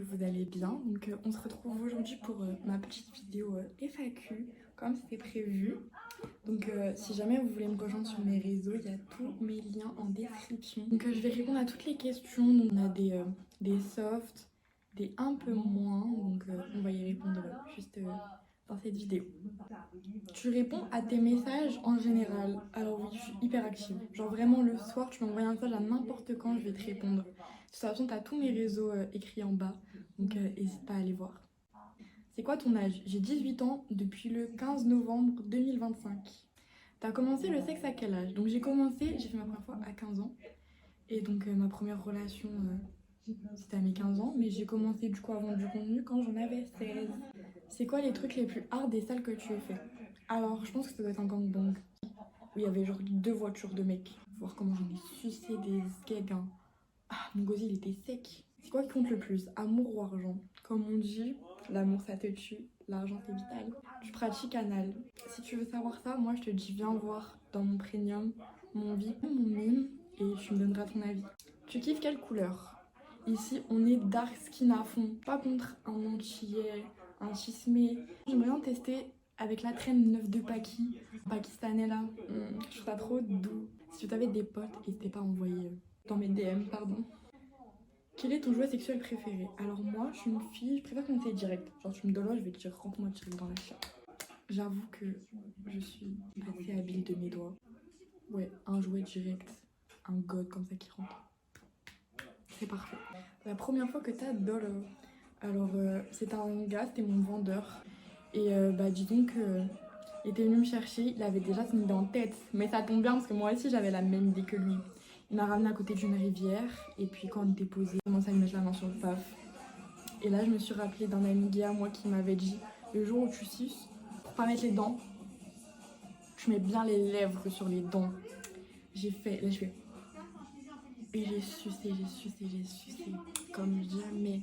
vous allez bien. Donc on se retrouve aujourd'hui pour ma petite vidéo FAQ comme c'était prévu. Donc si jamais vous voulez me rejoindre sur mes réseaux, il y a tous mes liens en description. Donc je vais répondre à toutes les questions. Donc, on a des softs, des un peu moins. Donc on va y répondre juste dans cette vidéo. Tu réponds à tes messages en général. Alors oui, je suis hyper active. Genre vraiment le soir, tu m'envoies un message à n'importe quand, je vais te répondre. De toute façon, tu as tous mes réseaux écrits en bas. Donc n'hésite pas à aller voir. C'est quoi ton âge? J'ai 18 ans depuis le 15 novembre 2025. T'as commencé le sexe à quel âge? Donc j'ai fait ma première fois à 15 ans. Et donc ma première relation, c'était à mes 15 ans. Mais j'ai commencé du coup à vendre du contenu quand j'en avais 16. C'est quoi les trucs les plus hard et sales que tu aies fait? Alors je pense que ça doit être un gangbang. Où il y avait genre 2 voitures de mecs. Voir comment j'en ai sucé des skegs. Hein. Ah, mon gosier il était sec. C'est quoi qui compte le plus? Amour ou argent? Comme on dit, l'amour ça te tue, l'argent c'est vital. Tu pratiques anal. Si tu veux savoir ça, moi je te dis viens voir dans mon premium, mon VIP, mon mime et tu me donneras ton avis. Tu kiffes quelle couleur? Ici on est dark skin à fond, pas contre un antillais, un chismé. J'aimerais bien tester avec la traîne 9 de Paki, pakistanais là. Je trouve ça trop doux. Si tu avais des potes, n'hésitez pas à envoyer dans mes DM, pardon. Quel est ton jouet sexuel préféré? Alors moi, je suis une fille, je préfère commencer direct. Genre tu me donnes là, je vais te dire rentre-moi direct dans la chatte. J'avoue que je suis assez habile de mes doigts. Ouais, un jouet direct, un god comme ça qui rentre. C'est parfait. La première fois que t'as dolo, alors c'était un gars, c'était mon vendeur. Et bah dis donc, il était venu me chercher, il avait déjà son idée en tête. Mais ça tombe bien parce que moi aussi j'avais la même idée que lui. Il m'a ramené à côté d'une rivière et puis quand on était posé, il commençait à me mettre la main sur le paf. Et là je me suis rappelée d'un ami gay à moi qui m'avait dit le jour où tu suces, pour pas mettre les dents, tu mets bien les lèvres sur les dents. J'ai fait, là je fais. Et j'ai sucé comme jamais.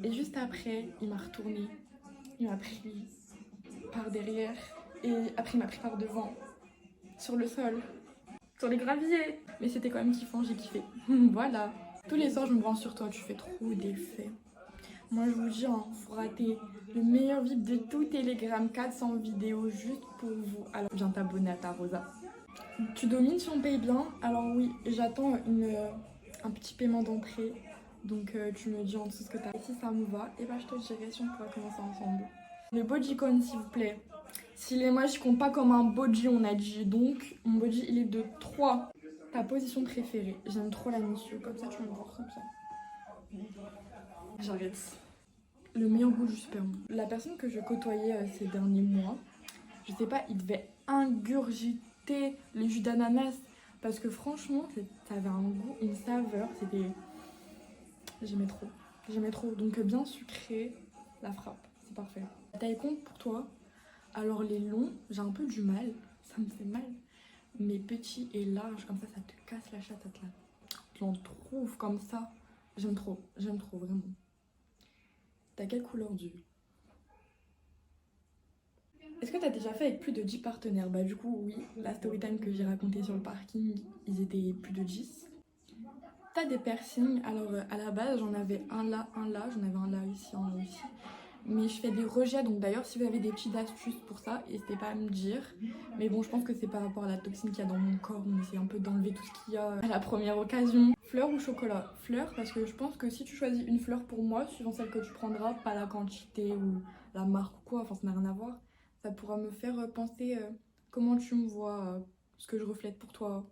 Et juste après, il m'a retourné, il m'a pris par derrière et après il m'a pris par devant, sur le sol. Sur les graviers. Mais c'était quand même kiffant, j'ai kiffé. Voilà. Tous les soirs, je me branche sur toi, tu fais trop d'effets. Moi, je vous dis, hein, faut rater le meilleur VIP de tout Telegram, 400 vidéos juste pour vous. Alors, viens t'abonner à ta Rosa. Tu domines si on paye bien? Alors oui, j'attends un petit paiement d'entrée. Donc tu me dis en dessous ce que t'as. Et si ça me va, et bah je te dirai si on pourra commencer ensemble. Le bodycon, s'il vous plaît. Si les moches comptent pas comme un body, on a dit. Donc, mon body, il est de 3. Ta position préférée? J'aime trop la mission. Comme ça, tu me vois comme ça. J'arrête. Le meilleur goût du sperme. La personne que je côtoyais ces derniers mois, je sais pas, il devait ingurgiter les jus d'ananas. Parce que franchement, ça avait un goût, une saveur. C'était... J'aimais trop. J'aimais trop. Donc, bien sucré, la frappe. C'est parfait. La taille compte pour toi? Alors les longs, j'ai un peu du mal, ça me fait mal. Mais petits et larges, comme ça te casse la chatte, tu l'en trouves comme ça. J'aime trop vraiment. T'as quelle couleur d'yeux? Est-ce que t'as déjà fait avec plus de 10 partenaires? Bah du coup oui, la story time que j'ai racontée sur le parking, ils étaient plus de 10. T'as des piercings? Alors à la base j'en avais un là, j'en avais un là ici, un là ici. Mais je fais des rejets, donc d'ailleurs si vous avez des petites astuces pour ça, n'hésitez pas à me dire. Mais bon, je pense que c'est par rapport à la toxine qu'il y a dans mon corps, on essaie un peu d'enlever tout ce qu'il y a à la première occasion. Fleur ou chocolat? Fleur, parce que je pense que si tu choisis une fleur pour moi, suivant celle que tu prendras, pas la quantité ou la marque ou quoi, enfin ça n'a rien à voir, ça pourra me faire penser comment tu me vois, ce que je reflète pour toi.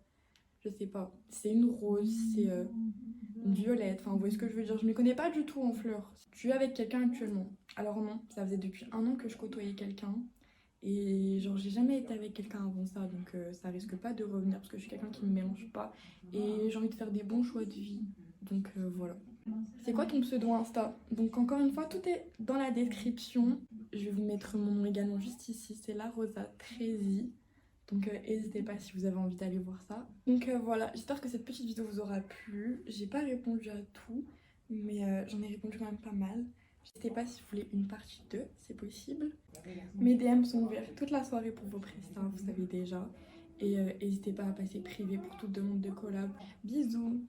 Je sais pas, c'est une rose, c'est une violette, enfin vous voyez ce que je veux dire, je ne m'y connais pas du tout en fleurs. Tu es avec quelqu'un actuellement? Alors non, ça faisait depuis 1 an que je côtoyais quelqu'un et genre j'ai jamais été avec quelqu'un avant ça, donc ça risque pas de revenir parce que je suis quelqu'un qui me mélange pas et j'ai envie de faire des bons choix de vie, donc voilà. C'est quoi ton pseudo Insta? Donc encore une fois, tout est dans la description. Je vais vous mettre mon nom également juste ici, c'est la Rosa Trézy. Donc n'hésitez pas si vous avez envie d'aller voir ça. Donc voilà, j'espère que cette petite vidéo vous aura plu. J'ai pas répondu à tout, mais j'en ai répondu quand même pas mal. N'hésitez pas si vous voulez une partie 2, c'est possible. Mes DM sont ouverts toute la soirée pour vos prestats, vous savez déjà. Et n'hésitez pas à passer privé pour toute demande de collab. Bisous!